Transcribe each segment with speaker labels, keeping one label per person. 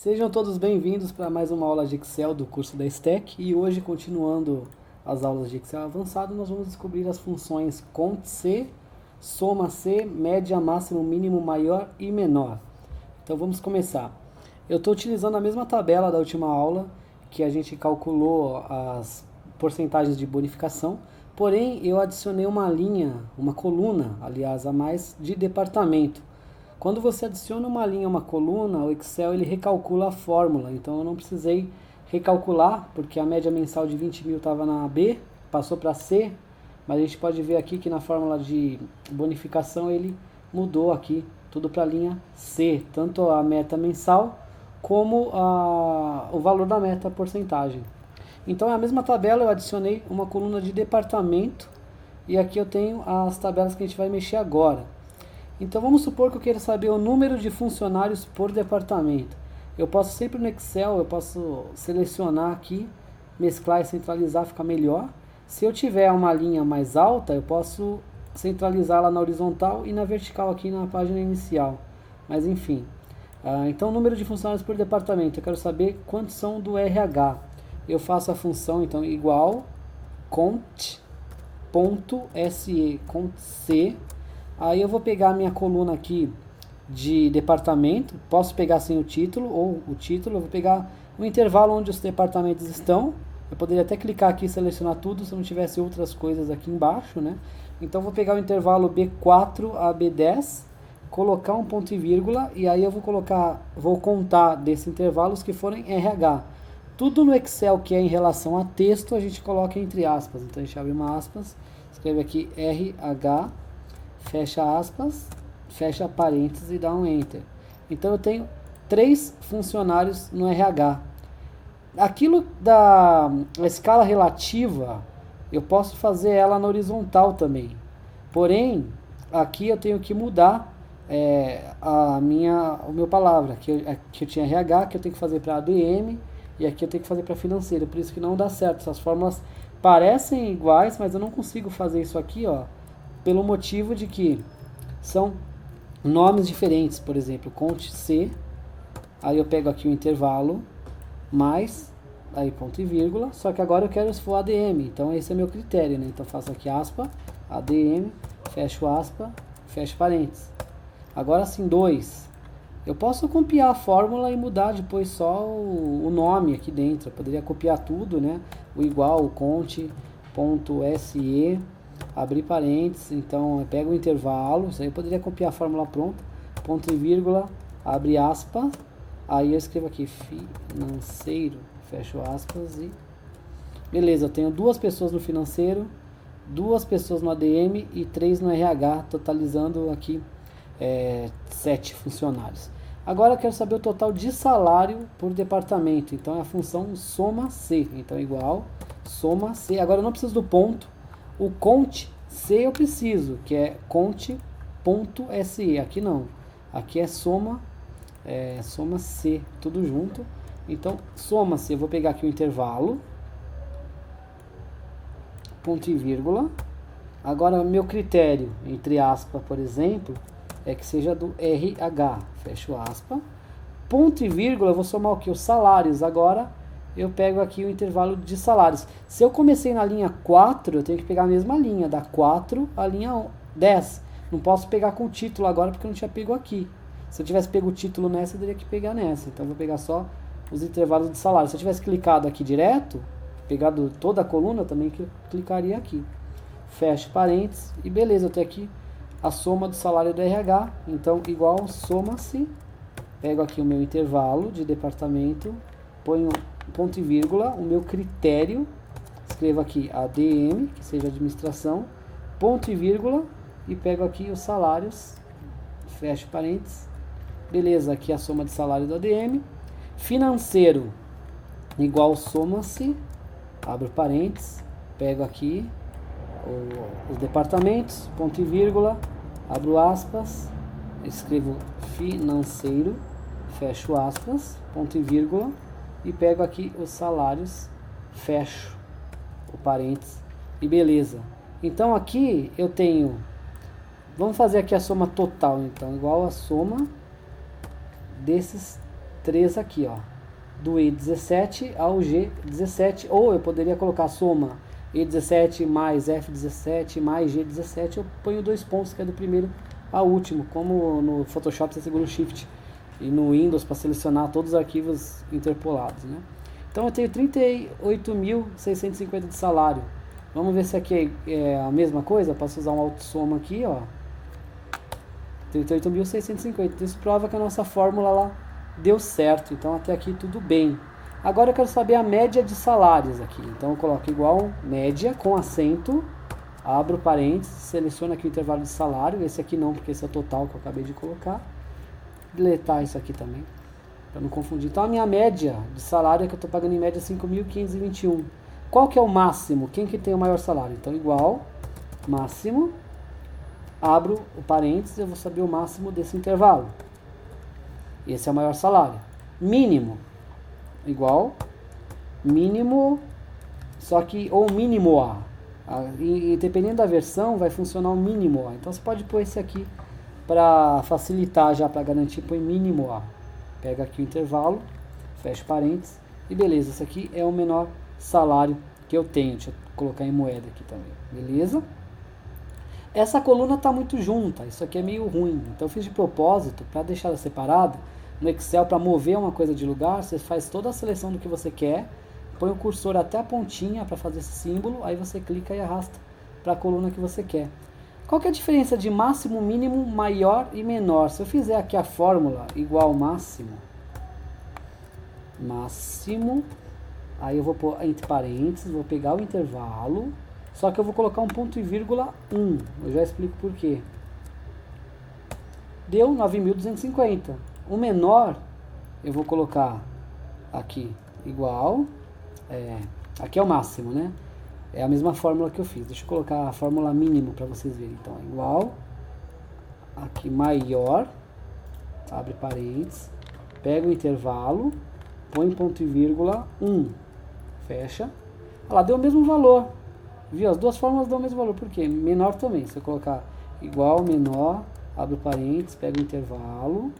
Speaker 1: Sejam todos bem-vindos para mais uma aula de Excel do curso da Stack e hoje, continuando as aulas de Excel avançado, nós vamos descobrir as funções CONT-C, soma-C, média, máximo, mínimo, maior e menor. Então vamos começar. Eu estou utilizando a mesma tabela da última aula que a gente calculou as porcentagens de bonificação, porém eu adicionei uma linha, uma coluna, aliás, a mais de departamento. Quando você adiciona uma linha, uma coluna, o Excel ele recalcula a fórmula, então eu não precisei recalcular, porque a média mensal de 20 mil estava na B, passou para C, mas a gente pode ver aqui que na fórmula de bonificação ele mudou aqui, tudo para a linha C, tanto a meta mensal como o valor da meta, a porcentagem. Então é a mesma tabela, eu adicionei uma coluna de departamento, e aqui eu tenho as tabelas que a gente vai mexer agora. Então vamos supor que eu queira saber o número de funcionários por departamento. Eu posso sempre no Excel, eu posso selecionar aqui, mesclar e centralizar, fica melhor. Se eu tiver uma linha mais alta, eu posso centralizá-la na horizontal e na vertical aqui na página inicial. Mas enfim. Então número de funcionários por departamento, eu quero saber quantos são do RH. Eu faço a função então igual cont.se, cont.c. Aí eu vou pegar a minha coluna aqui de departamento, posso pegar sem o título ou o título, eu vou pegar o intervalo onde os departamentos estão. Eu poderia até clicar aqui e selecionar tudo se não tivesse outras coisas aqui embaixo, né? Então vou pegar o intervalo B4 a B10, colocar um ponto e vírgula e aí eu vou contar desse intervalo os que forem RH. Tudo no Excel que é em relação a texto a gente coloca entre aspas. Então a gente abre uma aspas, escreve aqui RH, fecha aspas, fecha parênteses e dá um Enter. Então eu tenho 3 funcionários no RH. Aquilo da escala relativa, eu posso fazer ela na horizontal também. Porém, aqui eu tenho que mudar o meu palavra, que eu tinha RH, que eu tenho que fazer para ADM, e aqui eu tenho que fazer para financeiro. Por isso que não dá certo. Essas fórmulas parecem iguais, mas eu não consigo fazer isso aqui, ó, pelo motivo de que são nomes diferentes. Por exemplo, CONT-C, aí eu pego aqui o intervalo, mais, aí ponto e vírgula, só que agora eu quero se for ADM, então esse é meu critério, né? Então faço aqui aspa, ADM, fecho aspa, fecho parênteses. Agora sim, 2. Eu posso copiar a fórmula e mudar depois só o nome aqui dentro. Eu poderia copiar tudo, né? O igual, o cont.se, abrir parênteses, então eu pego o intervalo, isso aí eu poderia copiar a fórmula pronta, ponto e vírgula, abre aspas, aí eu escrevo aqui financeiro, fecho aspas e beleza, eu tenho 2 pessoas no financeiro, 2 pessoas no ADM e 3 no RH, totalizando aqui 7 funcionários. Agora eu quero saber o total de salário por departamento, então é a função soma-C, então igual soma-C, agora eu não preciso do ponto. O cont.c eu preciso, que é cont.se, aqui não, aqui é soma-c, tudo junto. Então, soma-se, eu vou pegar aqui o intervalo, ponto e vírgula. Agora, meu critério, entre aspas, por exemplo, é que seja do RH, fecho aspas. Ponto e vírgula, eu vou somar o que? Os salários. Agora, eu pego aqui o intervalo de salários. Se eu comecei na linha 4, eu tenho que pegar a mesma linha, da 4 à linha 10. Não posso pegar com o título agora, porque eu não tinha pego aqui. Se eu tivesse pego o título nessa, eu teria que pegar nessa. Então, eu vou pegar só os intervalos de salário. Se eu tivesse clicado aqui direto, pegado toda a coluna, eu também clicaria aqui. Fecho parênteses e beleza, eu tenho aqui a soma do salário do RH. Então, igual soma-se. Pego aqui o meu intervalo de departamento, ponho ponto e vírgula, o meu critério, escrevo aqui ADM, que seja administração, ponto e vírgula, e pego aqui os salários, fecho parênteses, beleza, aqui a soma de salário do ADM, financeiro, igual soma-se, abro parênteses, pego aqui os departamentos, ponto e vírgula, abro aspas, escrevo financeiro, fecho aspas, ponto e vírgula, e pego aqui os salários, fecho o parênteses e beleza. Então aqui eu tenho, vamos fazer aqui a soma total, então, igual a soma desses 3 aqui, ó, do E17 ao G17, ou eu poderia colocar soma E17 mais F17 mais G17, eu ponho 2 pontos, que é do primeiro ao último, como no Photoshop você segura o Shift, e no Windows para selecionar todos os arquivos interpolados, né? Então eu tenho 38.650 de salário. Vamos ver se aqui é a mesma coisa. Eu posso usar um autossoma aqui, ó. 38.650. Isso prova que a nossa fórmula lá deu certo. Então até aqui tudo bem. Agora eu quero saber a média de salários aqui. Então eu coloco igual média com acento, abro parênteses, seleciono aqui o intervalo de salário. Esse aqui não, porque esse é o total que eu acabei de colocar. Deletar isso aqui também, para não confundir. Então a minha média de salário é que eu estou pagando em média 5.521. Qual que é o máximo? Quem que tem o maior salário? Então igual, máximo, abro o parênteses, eu vou saber o máximo desse intervalo. Esse é o maior salário. Mínimo, igual, mínimo, só que, ou mínimo A. E dependendo da versão, vai funcionar o mínimo A. Então você pode pôr esse aqui, para facilitar já, para garantir, põe mínimo A. Pega aqui o intervalo, fecha parênteses, e beleza, esse aqui é o menor salário que eu tenho. Deixa eu colocar em moeda aqui também, beleza? Essa coluna está muito junta, isso aqui é meio ruim, então eu fiz de propósito para deixar ela separada. No Excel, para mover uma coisa de lugar, você faz toda a seleção do que você quer, põe o cursor até a pontinha para fazer esse símbolo, aí você clica e arrasta para a coluna que você quer. Qual que é a diferença de máximo, mínimo, maior e menor? Se eu fizer aqui a fórmula igual máximo, aí eu vou pôr entre parênteses, vou pegar o intervalo, só que eu vou colocar um ponto e vírgula 1. Eu já explico por quê. Deu 9.250. O menor, eu vou colocar aqui igual, aqui é o máximo, né? É a mesma fórmula que eu fiz. Deixa eu colocar a fórmula mínimo para vocês verem. Então, igual, aqui maior, abre parênteses, pega o intervalo, põe ponto e vírgula 1, fecha. Olha lá, deu o mesmo valor. Viu? As duas fórmulas dão o mesmo valor. Por quê? Menor também. Se eu colocar igual, menor, abre parênteses, pega o intervalo.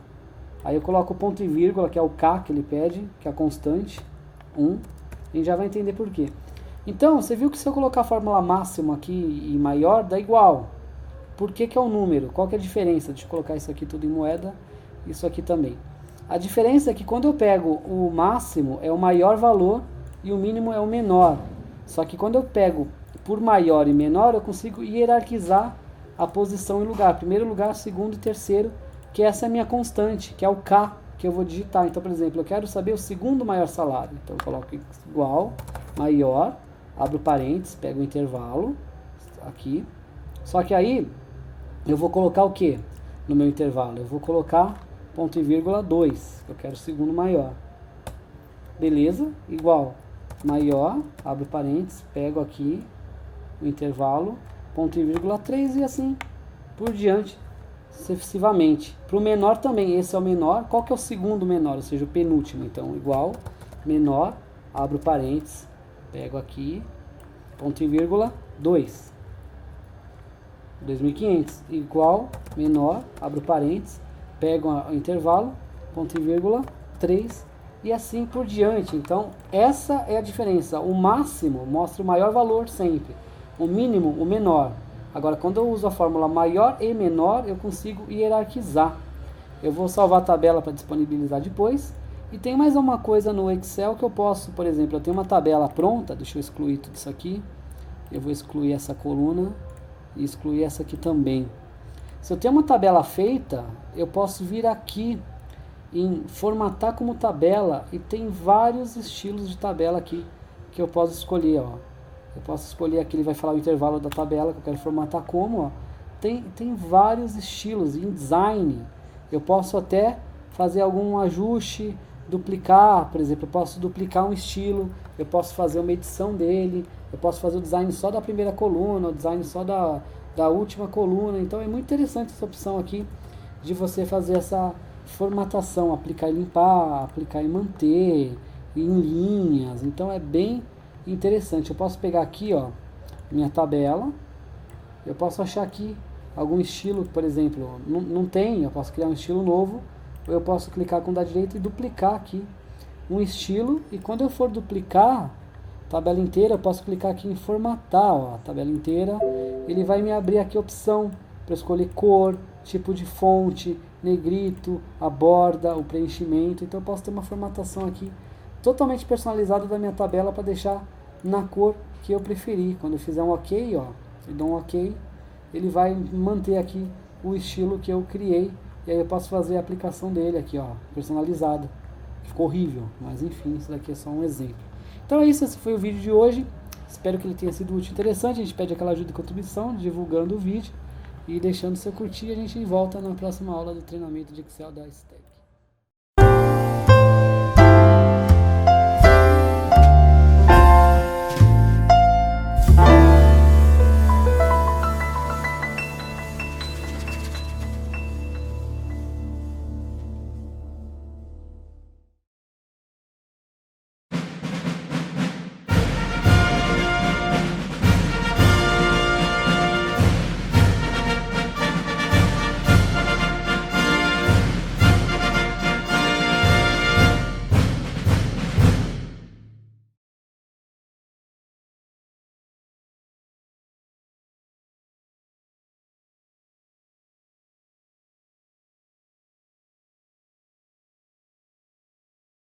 Speaker 1: Aí eu coloco o ponto e vírgula, que é o K que ele pede, que é a constante, 1. A gente já vai entender por quê. Então, você viu que se eu colocar a fórmula máxima aqui e maior, dá igual. Por que que é um número? Qual que é a diferença? Deixa eu colocar isso aqui tudo em moeda, isso aqui também. A diferença é que quando eu pego o máximo é o maior valor e o mínimo é o menor. Só que quando eu pego por maior e menor, eu consigo hierarquizar a posição e lugar. Primeiro lugar, segundo e terceiro, que essa é a minha constante, que é o K, que eu vou digitar. Então, por exemplo, eu quero saber o segundo maior salário. Então, eu coloco igual, maior, abro parênteses, pego o intervalo, aqui. Só que aí, eu vou colocar o que no meu intervalo? Eu vou colocar ponto e vírgula 2, eu quero o segundo maior. Beleza? Igual, maior, abro parênteses, pego aqui o intervalo, ponto e vírgula 3 e assim por diante, sucessivamente. Para o menor também, esse é o menor. Qual que é o segundo menor? Ou seja, o penúltimo. Então, igual, menor, abro parênteses, pego aqui, ponto e vírgula 2. 2.500. Igual, menor, abro parênteses, pego o intervalo, ponto e vírgula 3 e assim por diante. Então, essa é a diferença. O máximo mostra o maior valor sempre. O mínimo, o menor. Agora, quando eu uso a fórmula maior e menor, eu consigo hierarquizar. Eu vou salvar a tabela para disponibilizar depois. E tem mais uma coisa no Excel que eu posso, por exemplo, eu tenho uma tabela pronta, deixa eu excluir tudo isso aqui. Eu vou excluir essa coluna e excluir essa aqui também. Se eu tenho uma tabela feita, eu posso vir aqui em formatar como tabela e tem vários estilos de tabela aqui que eu posso escolher, ó. Eu posso escolher aqui, ele vai falar o intervalo da tabela que eu quero formatar como, ó. Tem vários estilos. Em design, eu posso até fazer algum ajuste, duplicar, por exemplo, eu posso duplicar um estilo, eu posso fazer uma edição dele, eu posso fazer o design só da primeira coluna, o design só da última coluna. Então é muito interessante essa opção aqui de você fazer essa formatação, aplicar e limpar, aplicar e manter, em linhas. Então é bem interessante. Eu posso pegar aqui, ó, minha tabela, eu posso achar aqui algum estilo, por exemplo, não tem, eu posso criar um estilo novo ou eu posso clicar com o da direita e duplicar aqui um estilo, e quando eu for duplicar a tabela inteira, eu posso clicar aqui em formatar, ó, a tabela inteira, ele vai me abrir aqui a opção para escolher cor, tipo de fonte, negrito, a borda, o preenchimento. Então eu posso ter uma formatação aqui totalmente personalizada da minha tabela para deixar na cor que eu preferir. Quando eu fizer um OK, ó, eu dou um OK, ele vai manter aqui o estilo que eu criei, e aí eu posso fazer a aplicação dele aqui, ó, personalizada. Ficou horrível, mas enfim, isso daqui é só um exemplo. Então é isso, esse foi o vídeo de hoje. Espero que ele tenha sido útil e interessante. A gente pede aquela ajuda e contribuição, divulgando o vídeo e deixando seu curtir. A gente volta na próxima aula do treinamento de Excel da Stack.